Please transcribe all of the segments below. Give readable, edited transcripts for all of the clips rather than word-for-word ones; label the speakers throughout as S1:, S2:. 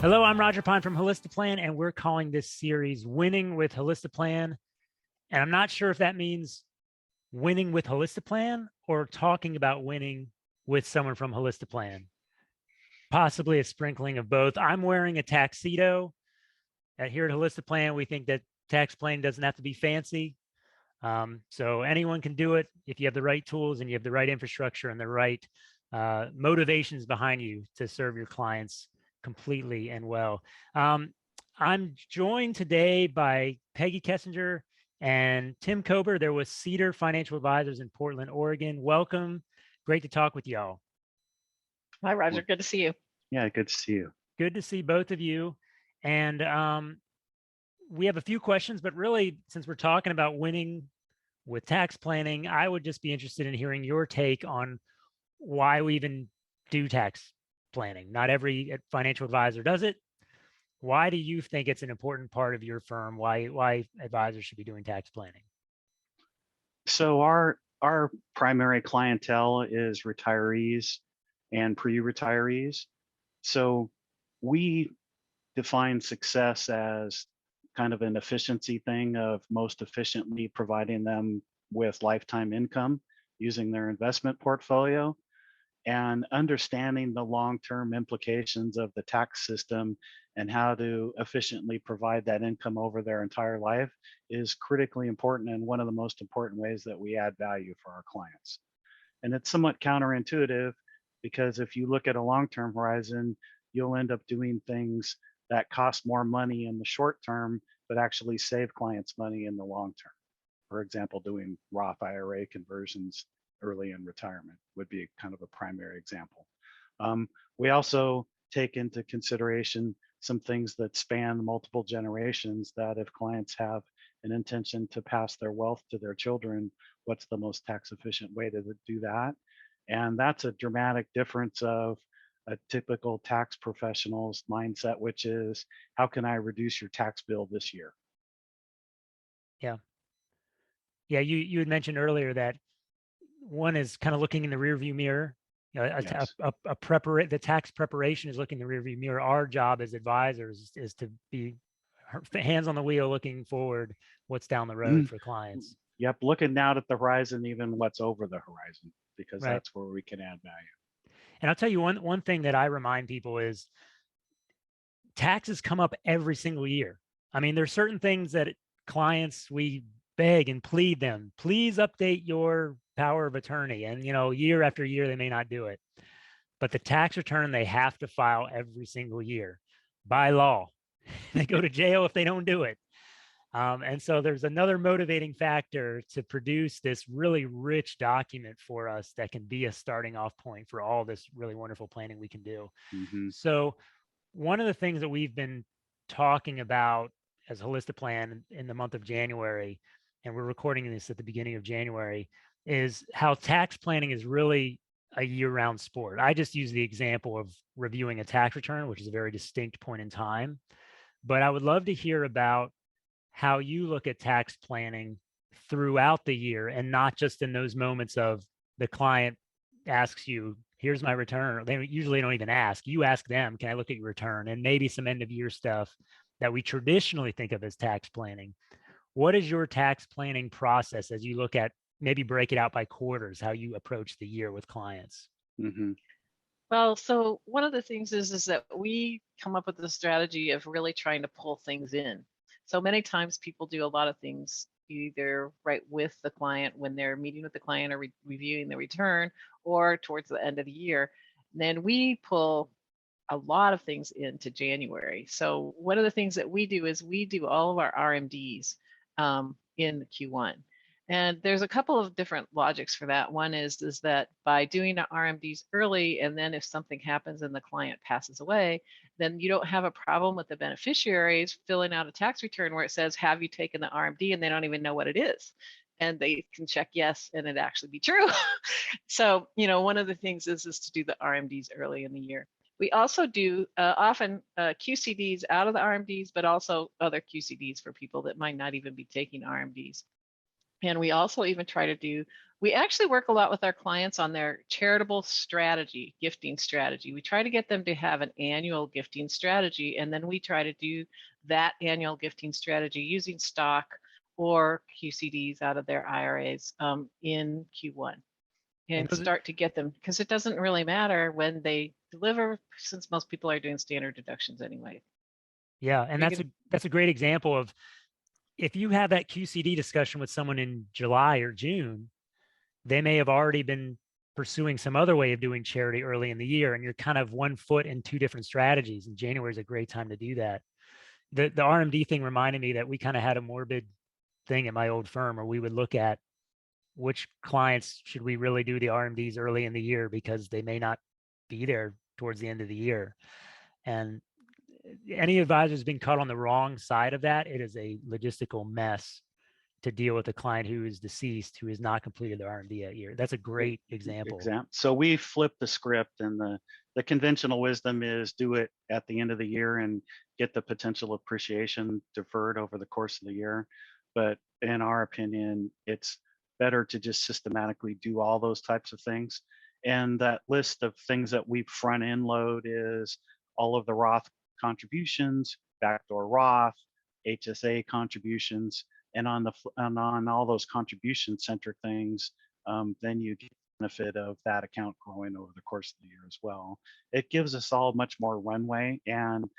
S1: Hello, I'm Roger Pine from Holistiplan, and we're calling this series Winning with Holistiplan. And I'm not sure if that means winning with Holistiplan or talking about winning with someone from Holistiplan, possibly a sprinkling of both. I'm wearing a tuxedo. Here at Holistiplan, we think that tax planning doesn't have to be fancy. So anyone can do it if you have the right tools and you have the right infrastructure and the right motivations behind you to serve your clients completely and well. I'm joined today by Peggy Kessinger and Tim Kober. They're with Cedar Financial Advisors in Portland, Oregon. Welcome. Great to talk with y'all.
S2: Hi, Roger. Good to see you.
S3: Yeah, good to see you.
S1: Good to see both of you. And we have a few questions, but really, since we're talking about winning with tax planning, I would just be interested in hearing your take on why we even do tax planning. Not every financial advisor does it. Why do you think it's an important part of your firm? Why advisors should be doing tax planning?
S3: So our primary clientele is retirees and pre-retirees. So we define success as kind of an efficiency thing of most efficiently providing them with lifetime income using their investment portfolio, and understanding the long-term implications of the tax system and how to efficiently provide that income over their entire life is critically important and one of the most important ways that we add value for our clients. And it's somewhat counterintuitive because if you look at a long-term horizon, you'll end up doing things that cost more money in the short term, but actually save clients money in the long term. For example, doing Roth IRA conversions early in retirement would be kind of a primary example. We also take into consideration some things that span multiple generations, that if clients have an intention to pass their wealth to their children, what's the most tax efficient way to do that? And that's a dramatic difference of a typical tax professional's mindset, which is, how can I reduce your tax bill this year?
S1: Yeah. Yeah, you had mentioned earlier that one is kind of looking in the rearview mirror. You know,
S3: Yes.
S1: the tax preparation is looking in the rearview mirror. Our job as advisors is to be hands on the wheel, looking forward, what's down the road for clients.
S3: Yep, looking out at the horizon, even what's over the horizon, because
S1: Right.
S3: that's where we can add value.
S1: And I'll tell you one thing that I remind people is taxes come up every single year. I mean, there's certain things that clients, we beg and plead them, please update your power of attorney. And, you know, year after year, they may not do it. But the tax return they have to file every single year by law. They go to jail if they don't do it. And so there's another motivating factor to produce this really rich document for us that can be a starting off point for all this really wonderful planning we can do.
S3: Mm-hmm.
S1: So one of the things that we've been talking about as Holistiplan in the month of January, and we're recording this at the beginning of January, is how tax planning is really a year-round sport. I just use the example of reviewing a tax return, which is a very distinct point in time. But I would love to hear about how you look at tax planning throughout the year and not just in those moments of the client asks you, here's my return. They usually don't even ask. You ask them, can I look at your return? And maybe some end of year stuff that we traditionally think of as tax planning. What is your tax planning process as you look at, maybe break it out by quarters, how you approach the year with clients?
S3: Mm-hmm.
S2: Well, so one of the things is that we come up with the strategy of really trying to pull things in. So many times people do a lot of things either right with the client when they're meeting with the client or reviewing the return, or towards the end of the year. And then we pull a lot of things into January. So one of the things that we do is we do all of our RMDs in the Q1. And there's a couple of different logics for that. One is that by doing the RMDs early, and then if something happens and the client passes away, then you don't have a problem with the beneficiaries filling out a tax return where it says, have you taken the RMD? And they don't even know what it is. And they can check yes, and it actually be true. So, you know, one of the things is to do the RMDs early in the year. We also do often QCDs out of the RMDs, but also other QCDs for people that might not even be taking RMDs. And we also even try to do, we actually work a lot with our clients on their charitable strategy, gifting strategy. We try to get them to have an annual gifting strategy, and then we try to do that annual gifting strategy using stock or QCDs out of their IRAs in Q1, and start to get them, because it doesn't really matter when they deliver, since most people are doing standard deductions anyway.
S1: Yeah, and that's a great example of, if you have that QCD discussion with someone in July or June, they may have already been pursuing some other way of doing charity early in the year, and you're kind of one foot in two different strategies. And January is a great time to do that. The RMD thing reminded me that we kind of had a morbid thing at my old firm where we would look at which clients should we really do the RMDs early in the year, because they may not be there towards the end of the year. And any advisors being caught on the wrong side of that, it is a logistical mess to deal with a client who is deceased, who has not completed their RMD that year. That's a great example.
S3: So we flip the script, and the conventional wisdom is do it at the end of the year and get the potential appreciation deferred over the course of the year. But in our opinion, it's better to just systematically do all those types of things. And that list of things that we front end load is all of the Roth contributions, backdoor Roth, HSA contributions, and on all those contribution centric things, then you get the benefit of that account growing over the course of the year as well. It gives us all much more runway, and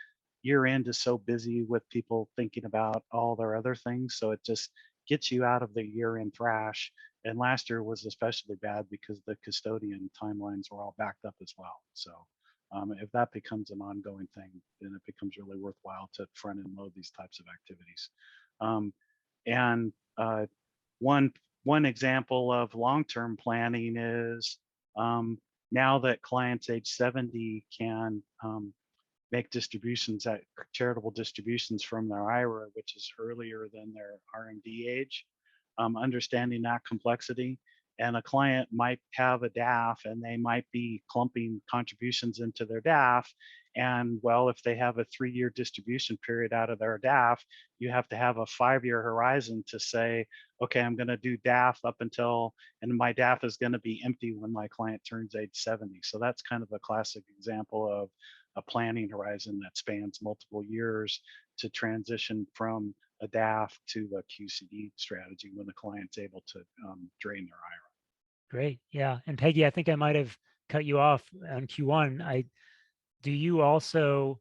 S3: year end is so busy with people thinking about all their other things, so it just gets you out of the year end thrash. And last year was especially bad because the custodian timelines were all backed up as well. So if that becomes an ongoing thing, then it becomes really worthwhile to front end load these types of activities. And one example of long-term planning is now that clients age 70 can make distributions, at charitable distributions from their IRA, which is earlier than their RMD age. Understanding that complexity, and a client might have a DAF and they might be clumping contributions into their DAF. And well, if they have a 3-year distribution period out of their DAF, you have to have a 5-year horizon to say, okay, I'm going to do DAF up until, and my DAF is going to be empty when my client turns age 70. So that's kind of a classic example of a planning horizon that spans multiple years to transition from a DAF to a QCD strategy when the client's able to drain their IRA.
S1: Great. Yeah. And Peggy, I think I might have cut you off on Q1. Do you also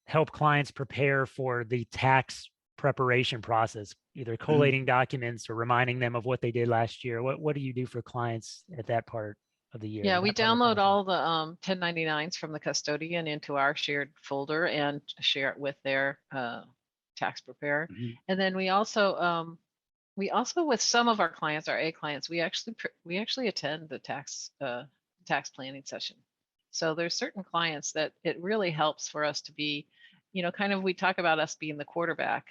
S1: help clients prepare for the tax preparation process, either collating documents or reminding them of what they did last year? What do you do for clients at that part of the year?
S2: Yeah, we download all the 1099s from the custodian into our shared folder and share it with their tax preparer. And then we also with some of our clients, our A clients, we actually attend the tax planning session. So there's certain clients that it really helps for us to be, kind of, we talk about us being the quarterback.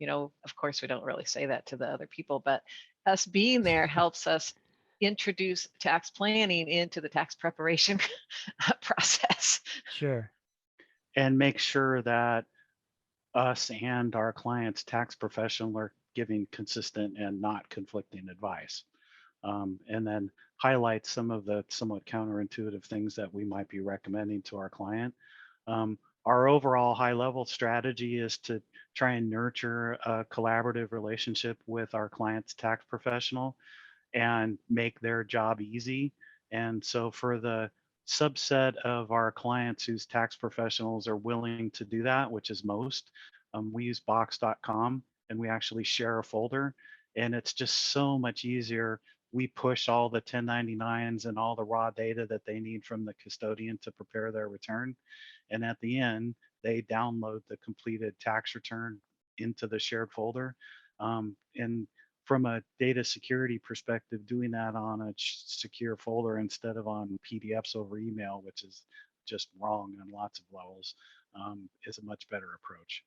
S2: Of course, we don't really say that to the other people, but us being there helps us introduce tax planning into the tax preparation process.
S1: Sure.
S3: And make sure that us and our clients' tax professional are giving consistent and not conflicting advice. And then highlight some of the somewhat counterintuitive things that we might be recommending to our client. Our overall high-level strategy is to try and nurture a collaborative relationship with our client's tax professional and make their job easy. And so for the subset of our clients whose tax professionals are willing to do that, which is most, we use box.com, and we actually share a folder, and it's just so much easier. We push all the 1099s and all the raw data that they need from the custodian to prepare their return. And at the end, they download the completed tax return into the shared folder. And from a data security perspective, doing that on a secure folder instead of on PDFs over email, which is just wrong on lots of levels, is a much better approach.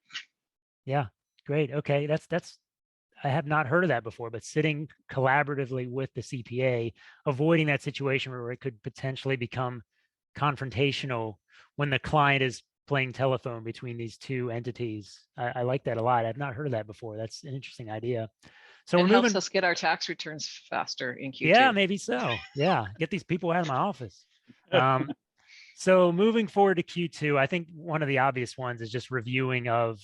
S1: Yeah, great. Okay, that's I have not heard of that before, but sitting collaboratively with the CPA, avoiding that situation where it could potentially become confrontational when the client is playing telephone between these two entities. I like that a lot. I've not heard of that before. That's an interesting idea. So
S2: it
S1: we're
S2: helps
S1: moving.
S2: us get our tax returns faster in Q2.
S1: Yeah, maybe so. Yeah, get these people out of my office. So moving forward to Q2, I think one of the obvious ones is just reviewing of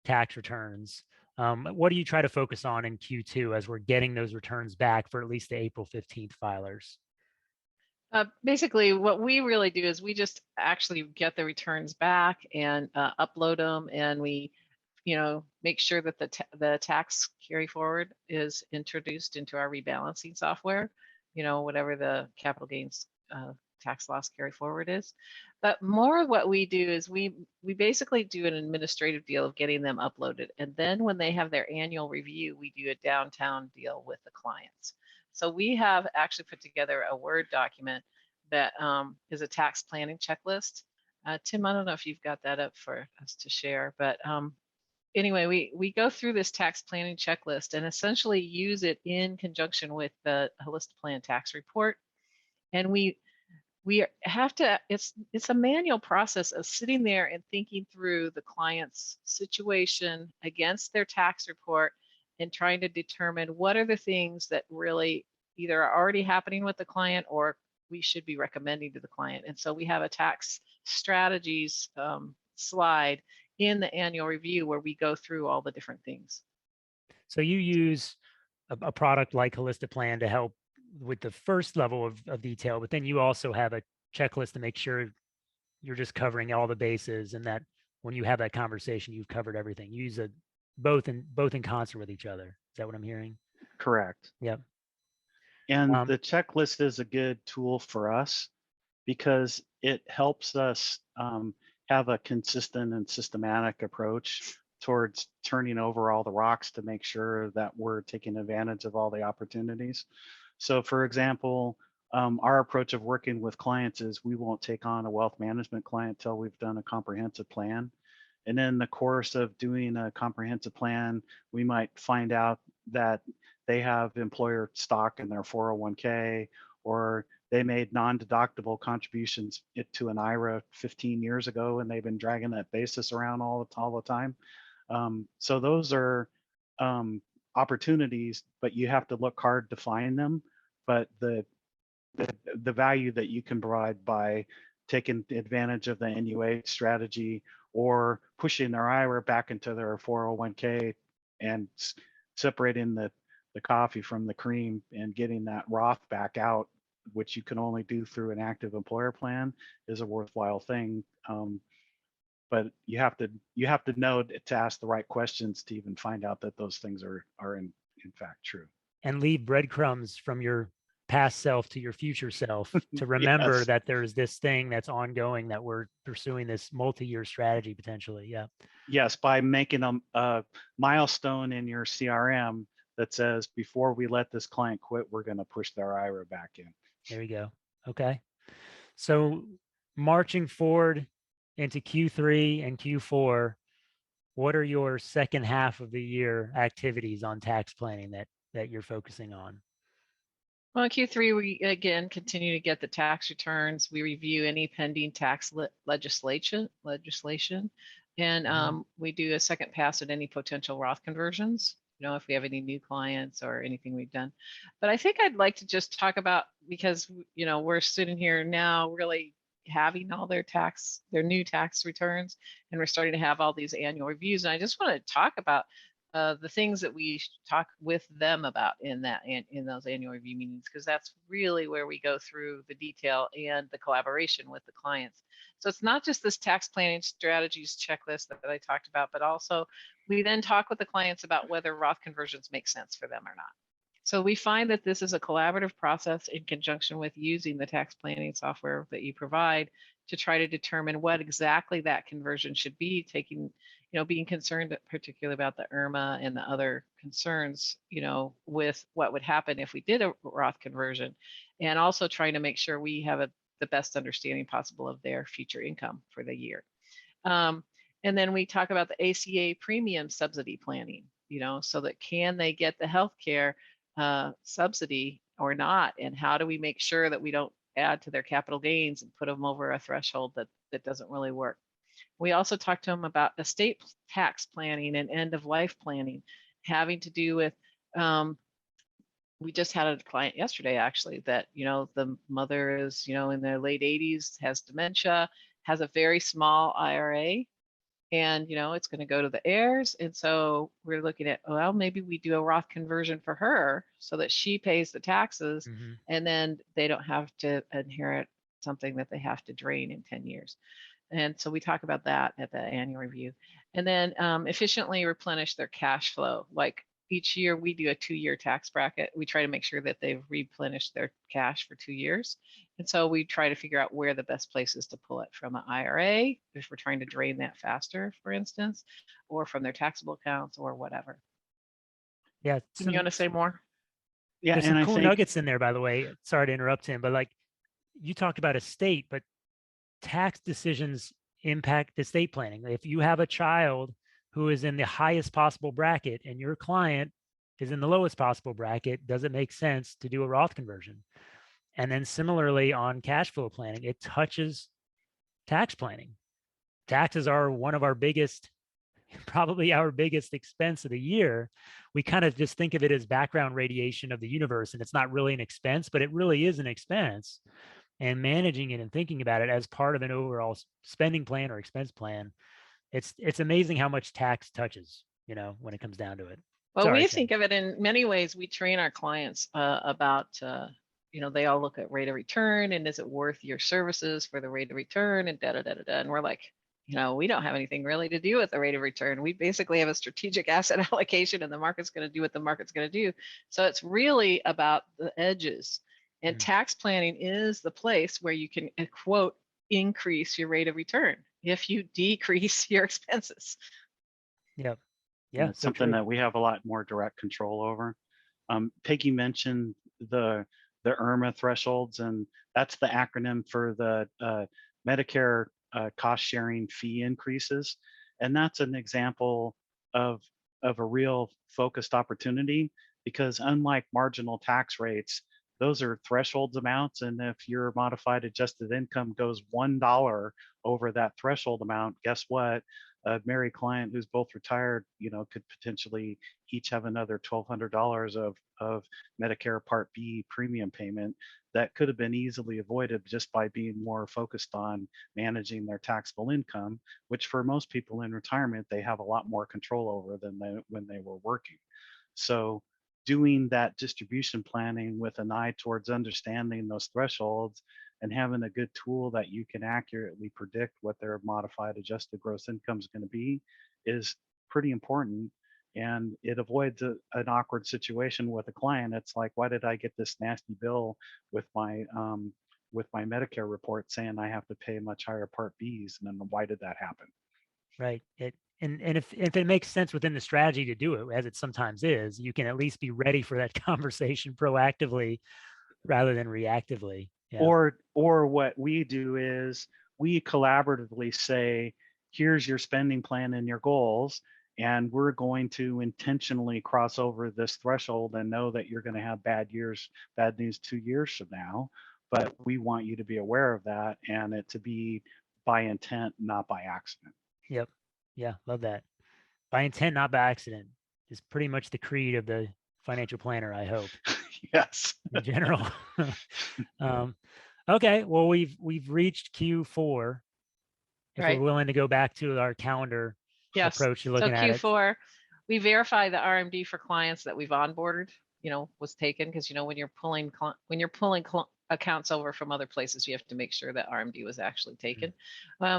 S1: tax returns. What do you try to focus on in Q2 as we're getting those returns back for at least the April 15th filers?
S2: Basically, what we really do is we just actually get the returns back and upload them, and we, make sure that the tax carry forward is introduced into our rebalancing software. Whatever the capital gains tax loss carry forward is. But more of what we do is we basically do an administrative deal of getting them uploaded, and then when they have their annual review, we do a downtown deal with the clients. So we have actually put together a Word document that is a tax planning checklist. Tim, I don't know if you've got that up for us to share, but anyway, we go through this tax planning checklist and essentially use it in conjunction with the Holistiplan tax report. And we have to, it's a manual process of sitting there and thinking through the client's situation against their tax report and trying to determine what are the things that really either are already happening with the client or we should be recommending to the client. And so we have a tax strategies slide in the annual review where we go through all the different things.
S1: So you use a product like Holistiplan to help with the first level of detail, but then you also have a checklist to make sure you're just covering all the bases, and that when you have that conversation, you've covered everything. You use both in concert with each other. Is that what I'm hearing?
S3: Correct.
S1: Yep.
S3: And the checklist is a good tool for us because it helps us have a consistent and systematic approach towards turning over all the rocks to make sure that we're taking advantage of all the opportunities. So for example, our approach of working with clients is we won't take on a wealth management client till we've done a comprehensive plan. And in the course of doing a comprehensive plan, we might find out that they have employer stock in their 401k, or they made non-deductible contributions to an IRA 15 years ago, and they've been dragging that basis around all the time. So those are opportunities, but you have to look hard to find them. But the value that you can provide by taking advantage of the NUA strategy or pushing their IRA back into their 401k and separating the coffee from the cream and getting that Roth back out, which you can only do through an active employer plan, is a worthwhile thing. But you have to know to ask the right questions to even find out that those things are in fact true.
S1: And leave breadcrumbs from your past self to your future self to remember
S3: Yes.
S1: that there's this thing that's ongoing, that we're pursuing this multi-year strategy potentially. Yeah.
S3: Yes, by making a milestone in your CRM that says, before we let this client quit, we're going to push their IRA back in.
S1: There you go. Okay. So marching forward into Q3 and Q4, what are your second half of the year activities on tax planning that you're focusing on?
S2: Well, in Q3, we again continue to get the tax returns. We review any pending tax legislation, and we do a second pass at any potential Roth conversions. If we have any new clients or anything we've done. But I think I'd like to just talk about, because we're sitting here now really having all their new tax returns, and we're starting to have all these annual reviews. And I just want to talk about the things that we talk with them about in those annual review meetings, because that's really where we go through the detail and the collaboration with the clients. So it's not just this tax planning strategies checklist that I talked about, but also we then talk with the clients about whether Roth conversions make sense for them or not. So we find that this is a collaborative process in conjunction with using the tax planning software that you provide to try to determine what exactly that conversion should be, being concerned particularly about the Irma and the other concerns, with what would happen if we did a Roth conversion, and also trying to make sure we have the best understanding possible of their future income for the year. And then we talk about the ACA premium subsidy planning, so that can they get the healthcare subsidy or not, and how do we make sure that we don't add to their capital gains and put them over a threshold that doesn't really work. We also talked to them about estate tax planning and end of life planning, having to do with we just had a client yesterday actually that, the mother is, in their late 80s, has dementia, has a very small IRA, and it's going to go to the heirs. And so we're looking at, well, maybe we do a Roth conversion for her so that she pays the taxes, and then they don't have to inherit something that they have to drain in 10 years. And so we talk about that at the annual review. And then efficiently replenish their cash flow. Like each year we do a 2-year tax bracket. We try to make sure that they've replenished their cash for 2 years. And so we try to figure out where the best place is to pull it from an IRA, if we're trying to drain that faster, for instance, or from their taxable accounts or whatever.
S1: Yeah.
S2: Do you want to say more?
S3: Yeah,
S1: There's
S3: and
S1: some
S3: I
S1: cool
S3: think
S1: nuggets in there, by the way. Sorry to interrupt him, but like you talked about estate, but tax decisions impact estate planning. If you have a child who is in the highest possible bracket and your client is in the lowest possible bracket, does it make sense to do a Roth conversion? And then similarly on cash flow planning, it touches tax planning. Taxes are one of our biggest, probably our biggest expense of the year. We kind of just think of it as background radiation of the universe, and it's not really an expense, but it really is an expense. And managing it and thinking about it as part of an overall spending plan or expense plan, it's amazing how much tax touches, when it comes down to it.
S2: Well,
S1: Sorry,
S2: we
S1: Sam.
S2: think of it in many ways. We train our clients about, they all look at rate of return and is it worth your services for the rate of return and da da da da da. And we're like, we don't have anything really to do with the rate of return. We basically have a strategic asset allocation, and the market's going to do what the market's going to do. So it's really about the edges. And tax planning is the place where you can, quote, increase your rate of return if you decrease your expenses.
S1: Yep. Yeah.
S3: It's something that we have a lot more direct control over. Peggy mentioned the Irma thresholds, and that's the acronym for the Medicare cost sharing fee increases. And that's an example of a real focused opportunity, because unlike marginal tax rates, those are thresholds amounts. And if your modified adjusted income goes $1 over that threshold amount, guess what? A married client who's both retired, could potentially each have another $1,200 of Medicare Part B premium payment that could have been easily avoided just by being more focused on managing their taxable income, which for most people in retirement, they have a lot more control over than when they were working. So doing that distribution planning with an eye towards understanding those thresholds and having a good tool that you can accurately predict what their modified adjusted gross income is going to be is pretty important. And it avoids an awkward situation with a client. It's like, why did I get this nasty bill with my Medicare report saying I have to pay much higher Part Bs? And then why did that happen?
S1: Right. And if it makes sense within the strategy to do it, as it sometimes is, you can at least be ready for that conversation proactively rather than reactively. Yeah.
S3: Or what we do is we collaboratively say, here's your spending plan and your goals, and we're going to intentionally cross over this threshold and know that you're going to have bad news 2 years from now, but we want you to be aware of that and it to be by intent, not by accident.
S1: Yep. Yeah. Love that. By intent, not by accident is pretty much the creed of the financial planner, I hope.
S3: Yes.
S1: In general. Okay. Well, we've reached Q4. If
S2: Right.
S1: we're willing to go back to our calendar approach to looking at it.
S2: So Q4, we verify the RMD for clients that we've onboarded, was taken, because when you're pulling accounts over from other places, you have to make sure that RMD was actually taken.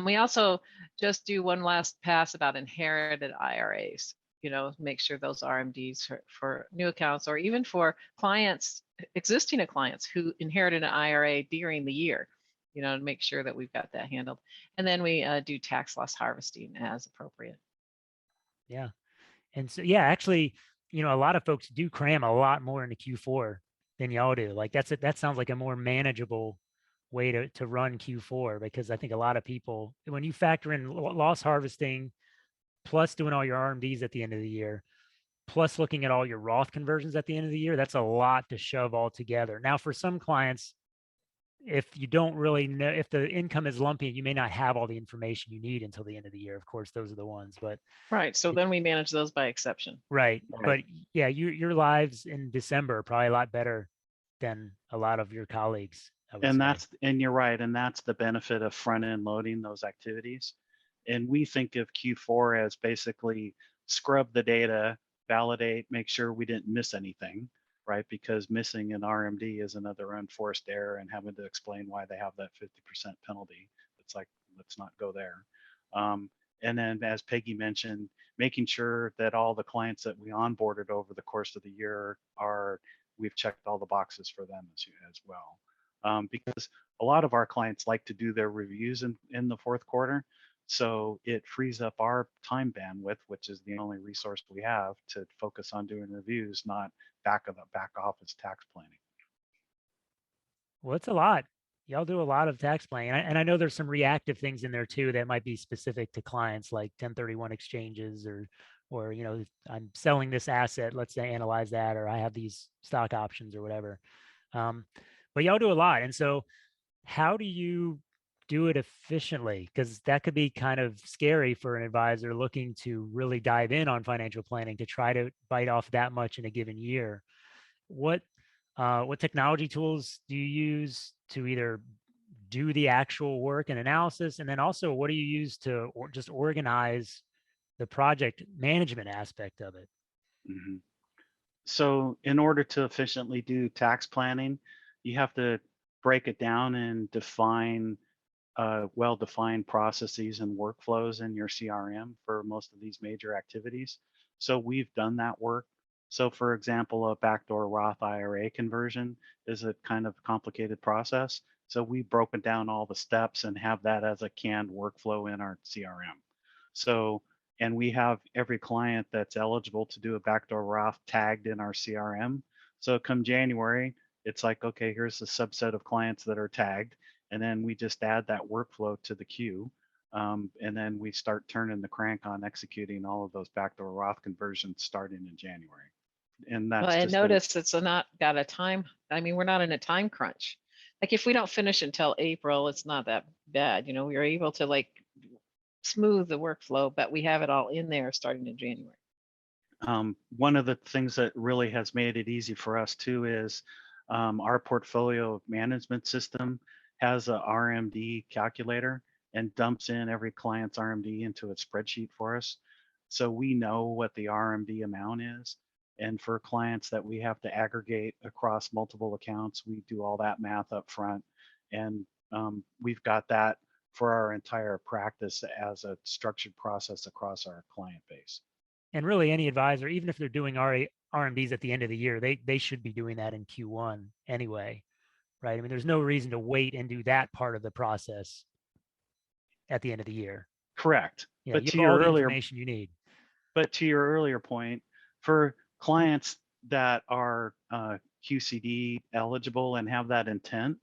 S2: We also just do one last pass about inherited IRAs. Make sure those RMDs for new accounts, or even for clients, existing clients who inherited an IRA during the year, to make sure that we've got that handled. And then we do tax loss harvesting as appropriate.
S1: Yeah. And so, yeah, actually, a lot of folks do cram a lot more into Q4 than y'all do. Like that sounds like a more manageable way to run Q4, because I think a lot of people, when you factor in loss harvesting, plus doing all your RMDs at the end of the year, plus looking at all your Roth conversions at the end of the year, that's a lot to shove all together. Now, for some clients, if you don't really know if the income is lumpy, you may not have all the information you need until the end of the year. Of course, those are the ones, but
S2: Right. So then we manage those by exception.
S1: right.
S3: Right.
S1: But yeah, your lives in December are probably a lot better than a lot of your colleagues, I would say.
S3: And you're right, and that's the benefit of front end loading those activities. And we think of Q4 as basically scrub the data, validate, make sure we didn't miss anything, right? Because missing an RMD is another unforced error and having to explain why they have that 50% penalty. It's like, let's not go there. And then, as Peggy mentioned, making sure that all the clients that we onboarded over the course of the year we've checked all the boxes for them as well. Because a lot of our clients like to do their reviews in the fourth quarter. So it frees up our time bandwidth, which is the only resource we have to focus on doing reviews, not back office tax planning.
S1: Well, it's a lot. Y'all do a lot of tax planning. And I know there's some reactive things in there too that might be specific to clients, like 1031 exchanges or I'm selling this asset, let's say analyze that, or I have these stock options or whatever. But y'all do a lot. And so how do you do it efficiently? Because that could be kind of scary for an advisor looking to really dive in on financial planning to try to bite off that much in a given year. What technology tools do you use to either do the actual work and analysis, and then also what do you use to just organize the project management aspect of it?
S3: Mm-hmm. So in order to efficiently do tax planning, you have to break it down and define well-defined processes and workflows in your CRM for most of these major activities. So we've done that work. So for example, a backdoor Roth IRA conversion is a kind of complicated process. So we've broken down all the steps and have that as a canned workflow in our CRM. So, and we have every client that's eligible to do a backdoor Roth tagged in our CRM. So come January, it's like, okay, here's a subset of clients that are tagged. And then we just add that workflow to the queue. And then we start turning the crank on executing all of those backdoor Roth conversions starting in January. And
S2: Well,
S3: that's
S2: and
S3: just
S2: notice it's not got a time. I mean, we're not in a time crunch. Like if we don't finish until April, it's not that bad. We are able to like smooth the workflow, but we have it all in there starting in January.
S3: one of the things that really has made it easy for us too is our portfolio management system has a RMD calculator and dumps in every client's RMD into a spreadsheet for us. So we know what the RMD amount is. And for clients that we have to aggregate across multiple accounts, we do all that math up front. And we've got that for our entire practice as a structured process across our client base.
S1: And really, any advisor, even if they're doing RMDs at the end of the year, they should be doing that in Q1 anyway, right? I mean, there's no reason to wait and do that part of the process at the end of the year.
S3: Correct.
S1: Yeah,
S3: But
S1: you
S3: to
S1: have
S3: your
S1: all the
S3: earlier
S1: information you need.
S3: But to your earlier point, for clients that are QCD eligible and have that intent,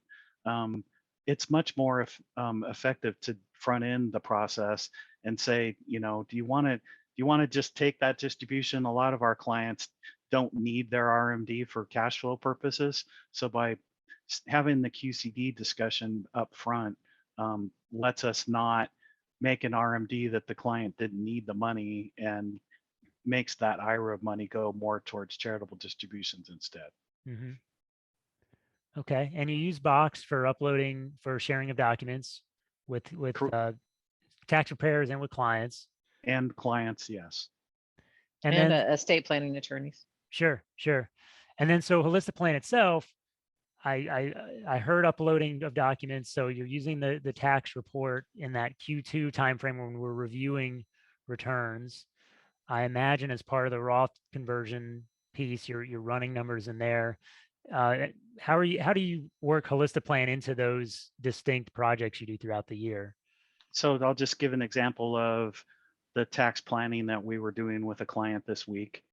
S3: it's much more effective to front end the process and say, do you want to just take that distribution? A lot of our clients don't need their RMD for cash flow purposes. So by having the QCD discussion up front, lets us not make an RMD that the client didn't need the money and makes that IRA money go more towards charitable distributions instead.
S1: Mm-hmm. Okay, and you use Box for uploading, for sharing of documents with tax preparers and with clients.
S3: And clients, yes.
S2: And then estate planning attorneys.
S1: Sure. And then so Holistiplan itself, I heard uploading of documents. So you're using the tax report in that Q2 timeframe when we're reviewing returns. I imagine as part of the Roth conversion piece, you're running numbers in there. How do you work Holistiplan into those distinct projects you do throughout the year?
S3: So I'll just give an example of the tax planning that we were doing with a client this week.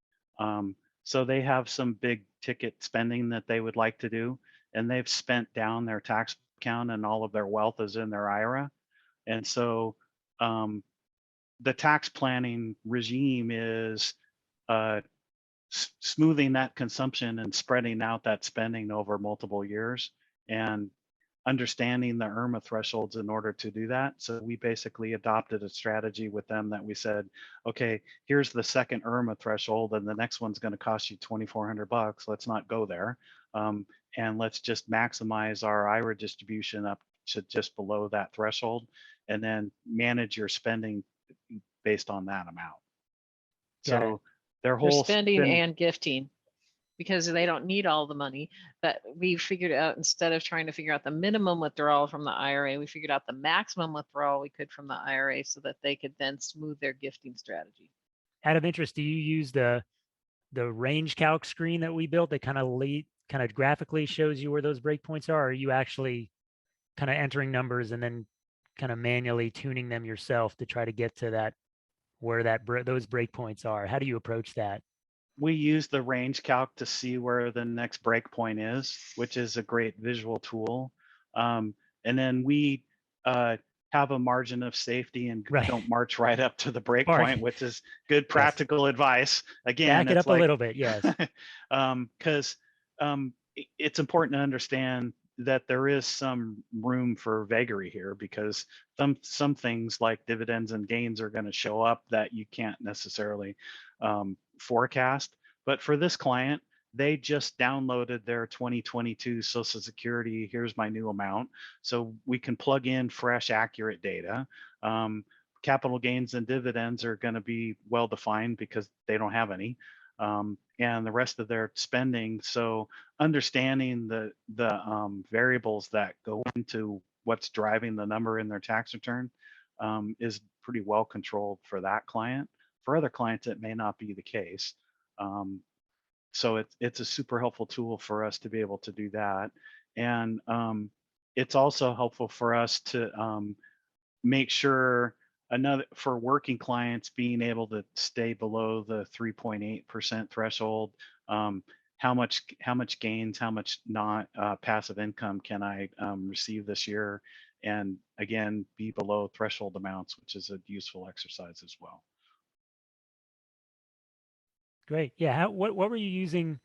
S3: So they have some big ticket spending that they would like to do, and they've spent down their tax account and all of their wealth is in their IRA. And so the tax planning regime is smoothing that consumption and spreading out that spending over multiple years. And understanding the Irma thresholds in order to do that. So we basically adopted a strategy with them that we said, okay, here's the second Irma threshold, and the next one's going to cost you $2,400. Let's not go there, and let's just maximize our IRA distribution up to just below that threshold, and then manage your spending based on that amount. So their
S2: They're
S3: whole
S2: spending and gifting, because they don't need all the money. But we figured out, instead of trying to figure out the minimum withdrawal from the IRA, we figured out the maximum withdrawal we could from the IRA so that they could then smooth their gifting strategy.
S1: Out of interest, do you use the range calc screen that we built that kind of graphically shows you where those breakpoints are? Or are you actually kind of entering numbers and then kind of manually tuning them yourself to try to get to that, where those breakpoints are? How do you approach that?
S3: We use the range calc to see where the next breakpoint is, which is a great visual tool. And then we have a margin of safety and don't march right up to the breakpoint, which is good practical advice. Again,
S1: back it up a little bit, yes.
S3: Because it's important to understand that there is some room for vagary here, because some things like dividends and gains are going to show up that you can't necessarily forecast. But for this client, they just downloaded their 2022 Social Security. Here's my new amount. So we can plug in fresh, accurate data. Capital gains and dividends are going to be well defined because they don't have any. And the rest of their spending. So understanding the variables that go into what's driving the number in their tax return is pretty well controlled for that client. For other clients, it may not be the case. So it's a super helpful tool for us to be able to do that. And it's also helpful for us to make sure, for working clients, being able to stay below the 3.8% threshold. How much gains, how much not passive income can I receive this year? And again, be below threshold amounts, which is a useful exercise as well.
S1: Great. Yeah. What were you using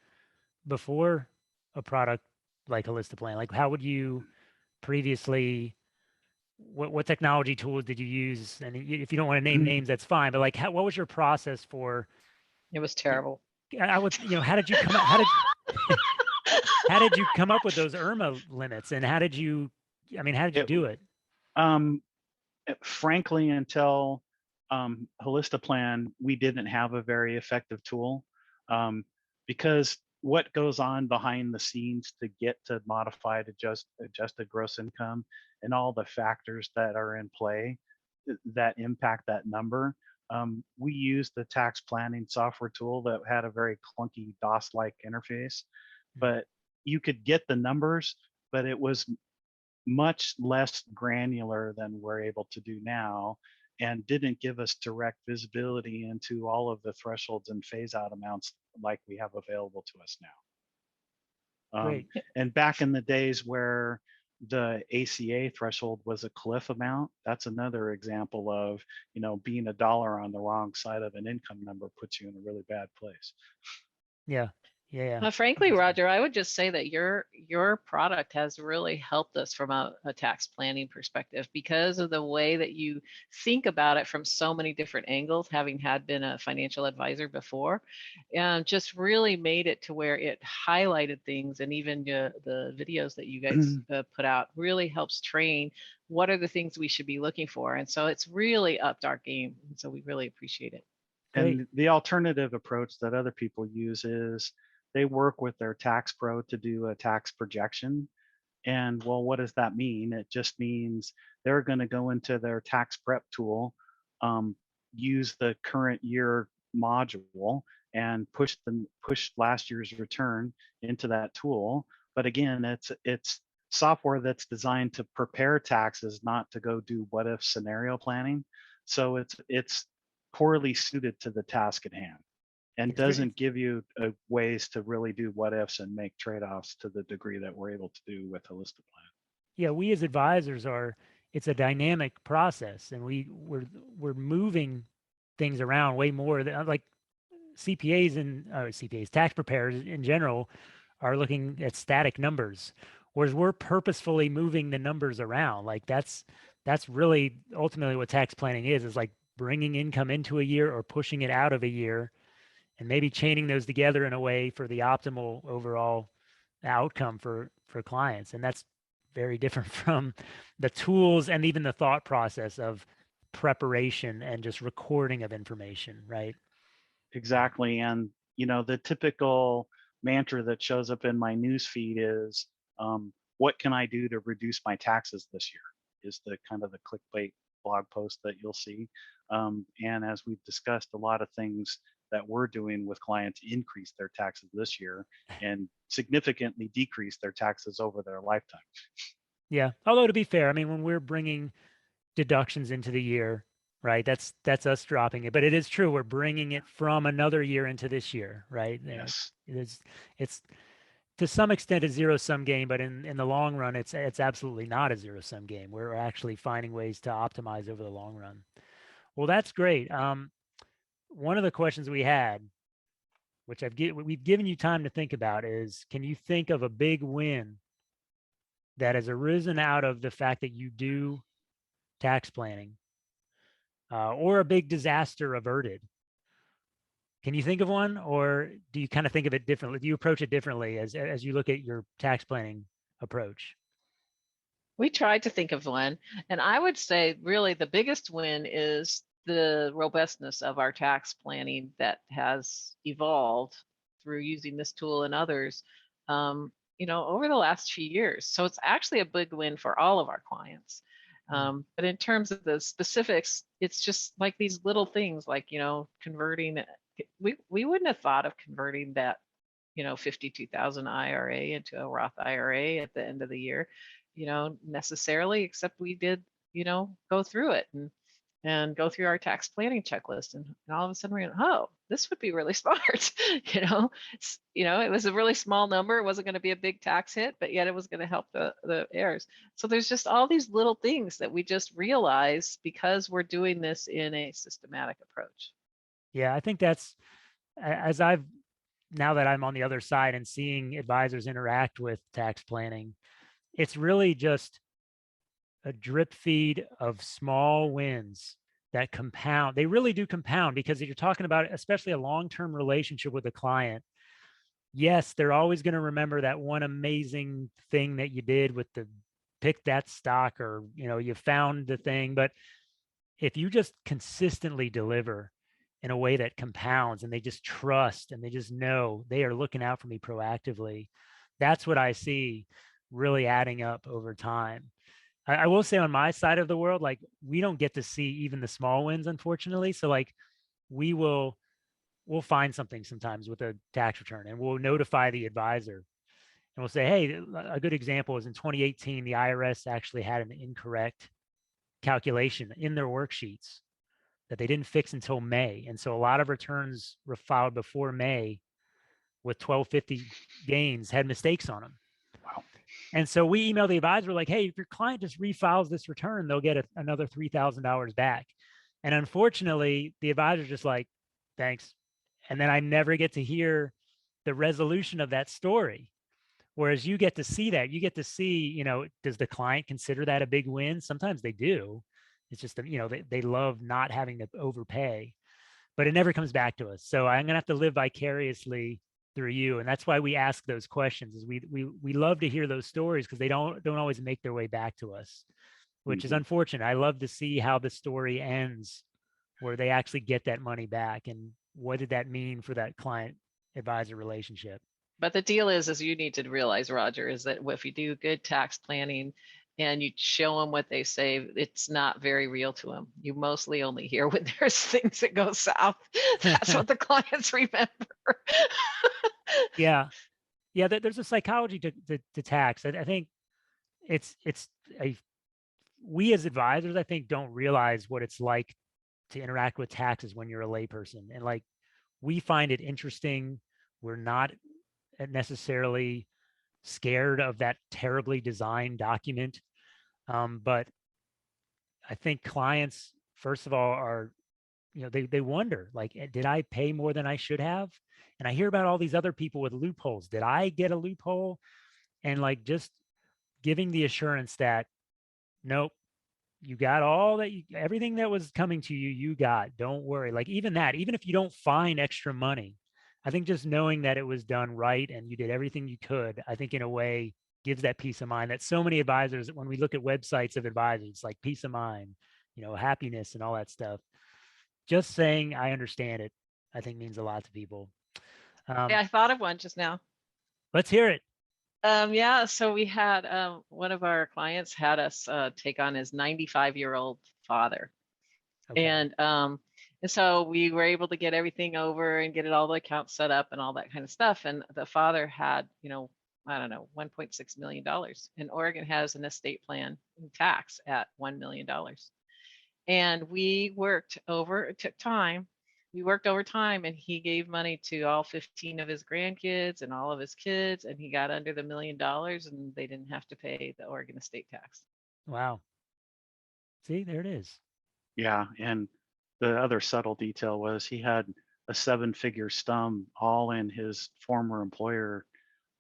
S1: before a product like Holistiplan? Like, how would you previously, what technology tools did you use? And if you don't want to name names, that's fine. But like, what was your process for?
S2: It was terrible.
S1: I would, how did you come up? How did you come up with those Irma limits? And how did you do it?
S3: Frankly, until Holistiplan, we didn't have a very effective tool, because what goes on behind the scenes to get to modified adjusted gross income and all the factors that are in play that impact that number. We used the tax planning software tool that had a very clunky DOS-like interface, but you could get the numbers, but it was much less granular than we're able to do now, and didn't give us direct visibility into all of the thresholds and phase out amounts like we have available to us now.
S1: Great.
S3: And back in the days where the ACA threshold was a cliff amount, that's another example of, being $1 on the wrong side of an income number puts you in a really bad place.
S1: Yeah.
S2: Frankly, Roger, I would just say that your product has really helped us from a tax planning perspective, because of the way that you think about it from so many different angles, having been a financial advisor before, and just really made it to where it highlighted things, and even the videos that you guys put out really helps train what are the things we should be looking for. And so it's really upped our game. And so we really appreciate it.
S1: Great.
S3: And the alternative approach that other people use is they work with their tax pro to do a tax projection. And well, what does that mean? It just means they're going to go into their tax prep tool, use the current year module, and push last year's return into that tool. But again, it's software that's designed to prepare taxes, not to go do what if scenario planning. So it's poorly suited to the task at hand, and doesn't give you ways to really do what ifs and make trade-offs to the degree that we're able to do with Holistiplan.
S1: Yeah, we as advisors it's a dynamic process, and we're moving things around way more than like CPAs, tax preparers in general are looking at static numbers. Whereas we're purposefully moving the numbers around. Like that's really ultimately what tax planning is like bringing income into a year or pushing it out of a year and maybe chaining those together in a way for the optimal overall outcome for clients. And that's very different from the tools and even the thought process of preparation and just recording of information, right?
S3: Exactly. And, the typical mantra that shows up in my news feed is, what can I do to reduce my taxes this year? Is the kind of the clickbait blog post that you'll see. And as we've discussed, a lot of things that we're doing with clients increase their taxes this year and significantly decrease their taxes over their lifetime.
S1: Yeah. Although to be fair, I mean, when we're bringing deductions into the year, right? That's us dropping it, but it is true. We're bringing it from another year into this year, right?
S3: Yes.
S1: It's to some extent a zero sum game, but in the long run, it's absolutely not a zero sum game. We're actually finding ways to optimize over the long run. Well, that's great. One of the questions we had, which we've given you time to think about, is can you think of a big win that has arisen out of the fact that you do tax planning, or a big disaster averted? Can you think of one, or do you kind of think of it differently? Do you approach it differently as you look at your tax planning approach?
S2: We tried to think of one, and I would say really the biggest win is the robustness of our tax planning that has evolved through using this tool and others, over the last few years. So it's actually a big win for all of our clients. But in terms of the specifics, it's just like these little things, like converting. We wouldn't have thought of converting that 52,000 IRA into a Roth IRA at the end of the year, necessarily, except we did, go through it and go through our tax planning checklist. And all of a sudden we went, oh, this would be really smart. It was a really small number. It wasn't going to be a big tax hit, but yet it was going to help the heirs. So there's just all these little things that we just realize because we're doing this in a systematic approach.
S1: Yeah, I think that's, now that I'm on the other side and seeing advisors interact with tax planning, it's really just a drip feed of small wins that compound. They really do compound, because if you're talking about especially a long-term relationship with a client, yes, they're always going to remember that one amazing thing that you did with the pick that stock, or you found the thing. But if you just consistently deliver in a way that compounds, and they just trust and they just know they are looking out for me proactively, that's what I see really adding up over time. I will say on my side of the world, like, we don't get to see even the small wins, unfortunately. So like we'll find something sometimes with a tax return, and we'll notify the advisor, and we'll say, hey, a good example is in 2018, the IRS actually had an incorrect calculation in their worksheets that they didn't fix until May. And so a lot of returns were filed before May with 1250 gains had mistakes on them.
S3: Wow.
S1: And so we emailed the advisor like, hey, if your client just refiles this return, they'll get another $3,000 back. And unfortunately, the advisor's just like, thanks. And then I never get to hear the resolution of that story. Whereas you get to see that. You get to see, does the client consider that a big win? Sometimes they do. It's just, they love not having to overpay, but it never comes back to us. So I'm going to have to live vicariously through you. And that's why we ask those questions, is we love to hear those stories, because they don't always make their way back to us, which is unfortunate. I love to see how the story ends, where they actually get that money back. And what did that mean for that client advisor relationship?
S2: But the deal is you need to realize, Roger, is that if you do good tax planning and you show them what they say, it's not very real to them. You mostly only hear when there's things that go south. That's what the clients remember.
S1: Yeah. There's a psychology to tax. I think we as advisors, I think, don't realize what it's like to interact with taxes when you're a layperson. And like, we find it interesting. We're not necessarily scared of that terribly designed document. But I think clients, first of all, are, they wonder, like, did I pay more than I should have? And I hear about all these other people with loopholes. Did I get a loophole? And like, just giving the assurance that, nope, you got all that, everything that was coming to you, you got, don't worry. Like even that, even if you don't find extra money, I think just knowing that it was done right and you did everything you could, I think in a way gives that peace of mind that so many advisors, when we look at websites of advisors, like peace of mind, happiness and all that stuff, just saying, I understand it, I think means a lot to people.
S2: Yeah, I thought of one just now.
S1: Let's hear it.
S2: Yeah, so we had one of our clients had us take on his 95-year-old father.
S1: Okay.
S2: And so we were able to get everything over and get it all the accounts set up and all that kind of stuff. And the father had, I don't know, $1.6 million. And Oregon has an estate plan tax at $1 million. And we worked over, it took time. We worked overtime, and he gave money to all 15 of his grandkids and all of his kids, and he got under the $1 million, and they didn't have to pay the Oregon estate tax.
S1: Wow. See, there it is.
S3: Yeah, and the other subtle detail was he had a 7-figure sum all in his former employer,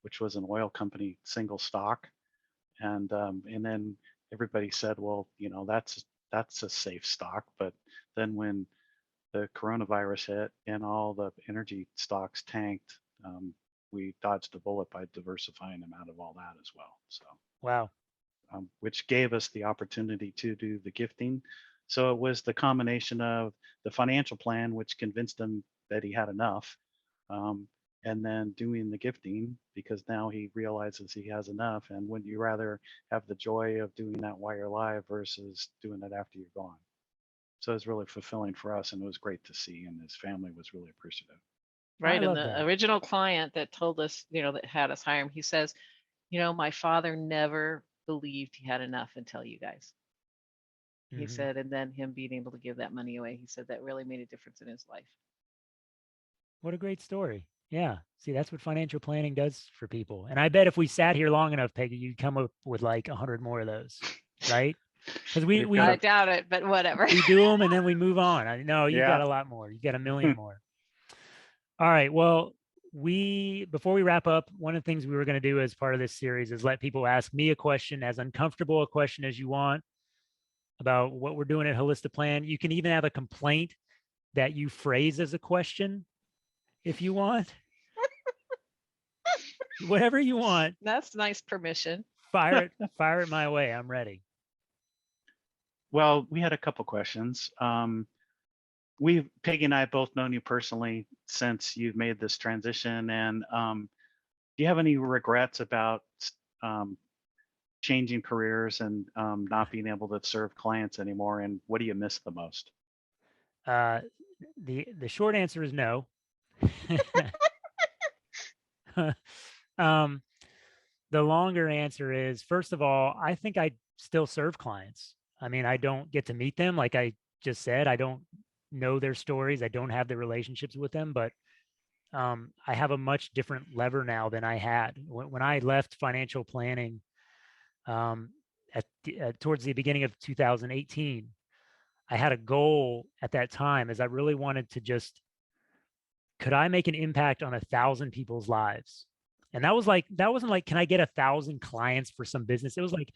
S3: which was an oil company, single stock, and then everybody said, well, that's a safe stock. But then when the coronavirus hit and all the energy stocks tanked, we dodged a bullet by diversifying him out of all that as well. So
S1: wow.
S3: Which gave us the opportunity to do the gifting. So it was the combination of the financial plan, which convinced him that he had enough, and then doing the gifting, because now he realizes he has enough. And would you rather have the joy of doing that while you're alive versus doing it after you're gone? So it was really fulfilling for us, and it was great to see, and his family was really appreciative.
S2: Right. And the
S1: that.
S2: original client that told us, that had us hire him, he says, my father never believed he had enough until you guys. He said, and then him being able to give that money away, he said that really made a difference in his life.
S1: What a great story. Yeah. See, that's what financial planning does for people. And I bet if we sat here long enough, Peggy, you'd come up with like 100 more of those, right? Because
S2: I doubt it, but whatever.
S1: We do them and then we move on. No, you got a lot more. You got a million more. All right. Well, before we wrap up, one of the things we were going to do as part of this series is let people ask me a question, as uncomfortable a question as you want, about what we're doing at Holistiplan. You can even have a complaint that you phrase as a question if you want. Whatever you want.
S2: That's nice permission.
S1: Fire it my way. I'm ready.
S3: Well, we had a couple questions. Peggy and I have both known you personally since you've made this transition. And do you have any regrets about changing careers and not being able to serve clients anymore? And what do you miss the most?
S1: The short answer is no. The longer answer is, first of all, I think I still serve clients. I mean, I don't get to meet them. Like I just said, I don't know their stories. I don't have the relationships with them, but I have a much different lever now than I had. When I left financial planning towards the beginning of 2018, I had a goal at that time, as I really wanted to just, could I make an impact on 1,000 people's lives? And that wasn't like, can I get 1,000 clients for some business? It was like,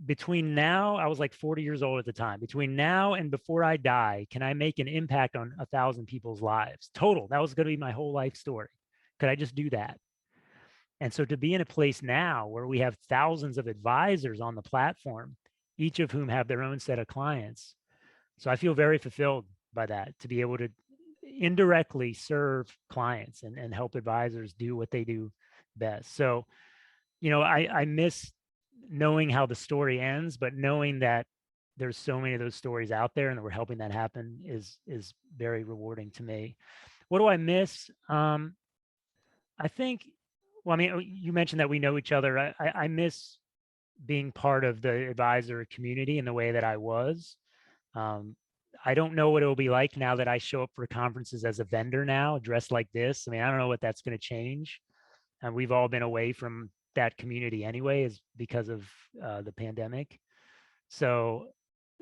S1: between now, I was like 40 years old at the time. Between now and before I die, can I make an impact on 1,000 people's lives total? That was going to be my whole life story. Could I just do that? And so to be in a place now where we have thousands of advisors on the platform, each of whom have their own set of clients. So I feel very fulfilled by that, to be able to indirectly serve clients and help advisors do what they do best. So, I miss knowing how the story ends, but knowing that there's so many of those stories out there and that we're helping that happen is very rewarding to me. What do I miss? I think, well, I mean, you mentioned that we know each other. I miss being part of the advisor community in the way that I was. I don't know what it'll be like now that I show up for conferences as a vendor now, dressed like this. I mean, I don't know what that's going to change. And we've all been away from that community anyway, is because of the pandemic. So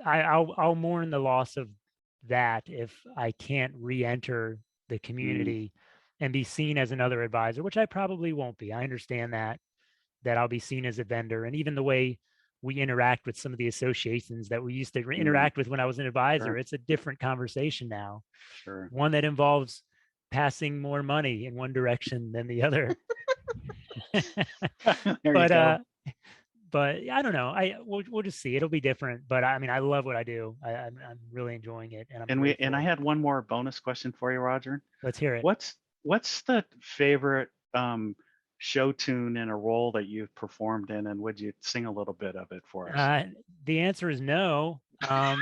S1: I'll mourn the loss of that if I can't re-enter the community and be seen as another advisor, which I probably won't be. I understand that, that I'll be seen as a vendor, and even the way we interact with some of the associations that we used to
S3: Mhm.
S1: interact with when I was an advisor.
S3: Sure.
S1: It's a different conversation now,
S3: Sure.
S1: one that involves passing more money in one direction than the other.
S3: There you
S1: but
S3: go.
S1: but I don't know. We'll just see. It'll be different. But I mean, I love what I do. I'm really enjoying it, and I'm
S3: And
S1: grateful.
S3: I had one more bonus question for you, Roger.
S1: Let's hear it.
S3: What's the favorite show tune in a role that you've performed in, and would you sing a little bit of it for us?
S1: The answer is no. I'm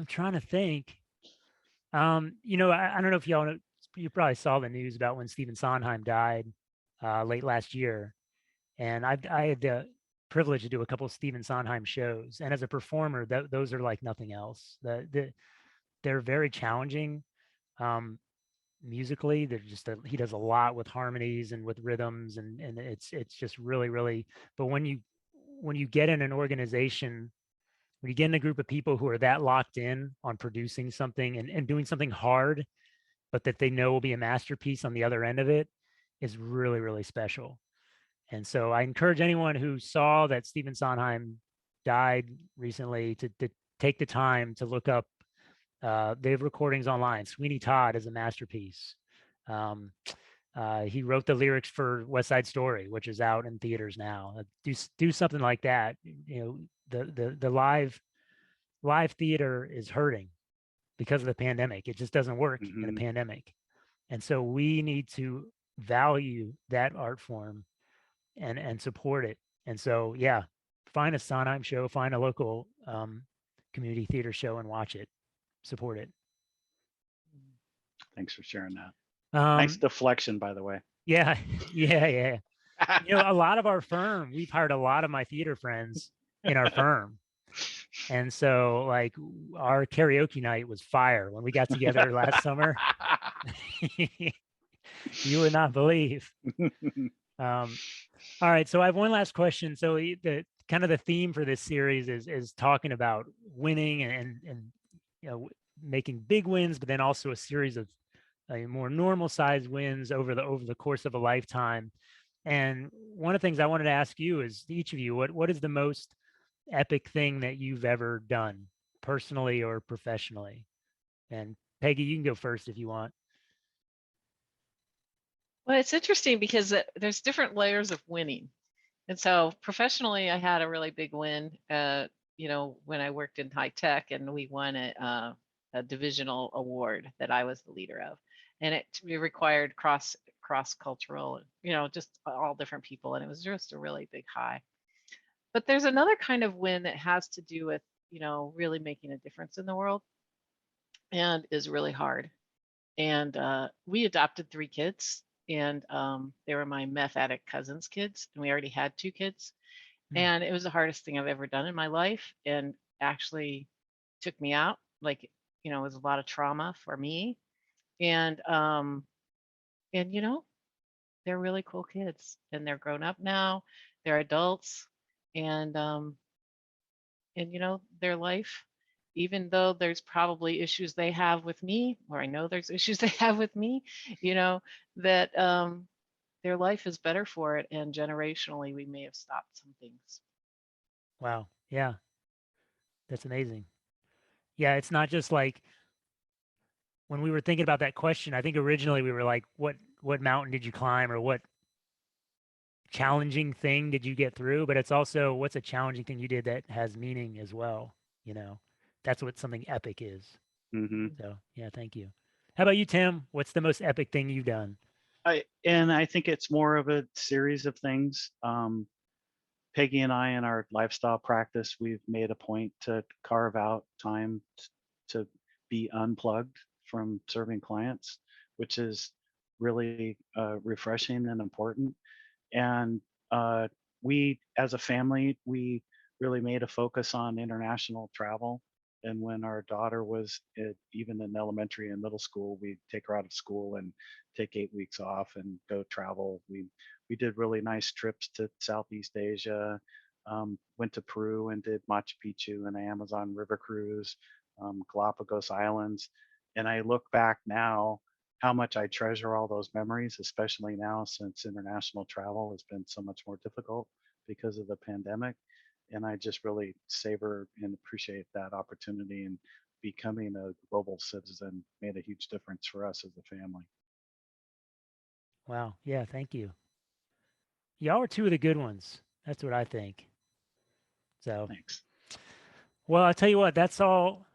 S1: trying to think. You know, I don't know if y'all know, you probably saw the news about when Stephen Sondheim died late last year. And I had the privilege to do a couple of Stephen Sondheim shows. And as a performer, those are like nothing else. They're very challenging musically. They're just he does a lot with harmonies and with rhythms, and it's just really, really. But when you get in an organization, when you get in a group of people who are that locked in on producing something and doing something hard, but that they know will be a masterpiece on the other end of it, is really, really special. And so I encourage anyone who saw that Stephen Sondheim died recently to take the time to look up. They have recordings online. Sweeney Todd is a masterpiece. Um, he wrote the lyrics for West Side Story, which is out in theaters now. Do something like that. You know, the live theater is hurting because of the pandemic. It just doesn't work in a
S3: Hmm.
S1: pandemic, and so we need to value that art form and support it. And so, yeah, find a Sondheim show, find a local community theater show, and watch it. Support it.
S3: Thanks for sharing that. Nice
S1: Um,
S3: deflection, by the way.
S1: yeah, yeah. You know, a lot of our firm, we've hired a lot of my theater friends in our firm. And so, like, our karaoke night was fire when we got together last summer. You would not believe. Um, all right, so I have one last question. So the kind of the theme for this series is talking about winning and you know, making big wins, but then also a series of more normal sized wins over the course of a lifetime. And one of the things I wanted to ask you is each of you, what is the most epic thing that you've ever done, personally or professionally? And Peggy, you can go first if you want.
S2: Well, it's interesting because there's different layers of winning. And so professionally, I had a really big win, when I worked in high tech, and we won a divisional award that I was the leader of. And it required cross cultural, just all different people. And it was just a really big high. But there's another kind of win that has to do with, really making a difference in the world and is really hard. And we adopted 3 kids, and they were my meth addict cousin's kids, and we already had 2 kids.
S1: Hmm.
S2: And it was the hardest thing I've ever done in my life, and actually took me out. Like, it was a lot of trauma for me. And they're really cool kids, and they're grown up now. They're adults, and their life, even though there's probably issues they have with me, or I know there's issues they have with me, that their life is better for it, and generationally we may have stopped some things.
S1: Wow. Yeah, that's amazing. Yeah, it's not just like when we were thinking about that question, I think originally we were like, what mountain did you climb, or what challenging thing did you get through? But it's also what's a challenging thing you did that has meaning as well. You know, that's what something epic is.
S3: Hmm.
S1: So yeah, thank you. How about you, Tim? What's the most epic thing you've done?
S3: I think it's more of a series of things. Peggy and I, in our lifestyle practice, we've made a point to carve out time to be unplugged from serving clients, which is really refreshing and important. And we, as a family, we really made a focus on international travel. And when our daughter was even in elementary and middle school, we'd take her out of school and take 8 weeks off and go travel. We did really nice trips to Southeast Asia, went to Peru and did Machu Picchu and Amazon River cruise, Galapagos Islands. And I look back now, how much I treasure all those memories, especially now since international travel has been so much more difficult because of the pandemic. And I just really savor and appreciate that opportunity, and becoming a global citizen made a huge difference for us as a family.
S1: Wow. Yeah. Thank you. Y'all are two of the good ones. That's what I think. So,
S3: Thanks.
S1: well, I'll tell you what, that's all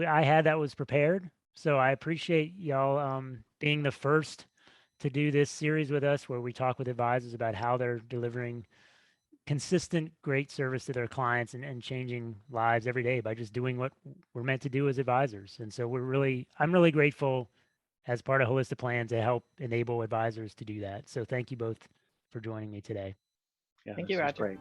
S1: I had that was prepared. So I appreciate y'all being the first to do this series with us where we talk with advisors about how they're delivering consistent, great service to their clients and changing lives every day by just doing what we're meant to do as advisors. And so I'm really grateful as part of Holistiplan to help enable advisors to do that. So thank you both for joining me today.
S3: Yeah,
S2: Thank
S3: this
S2: you,
S3: was
S2: Roger.
S3: great.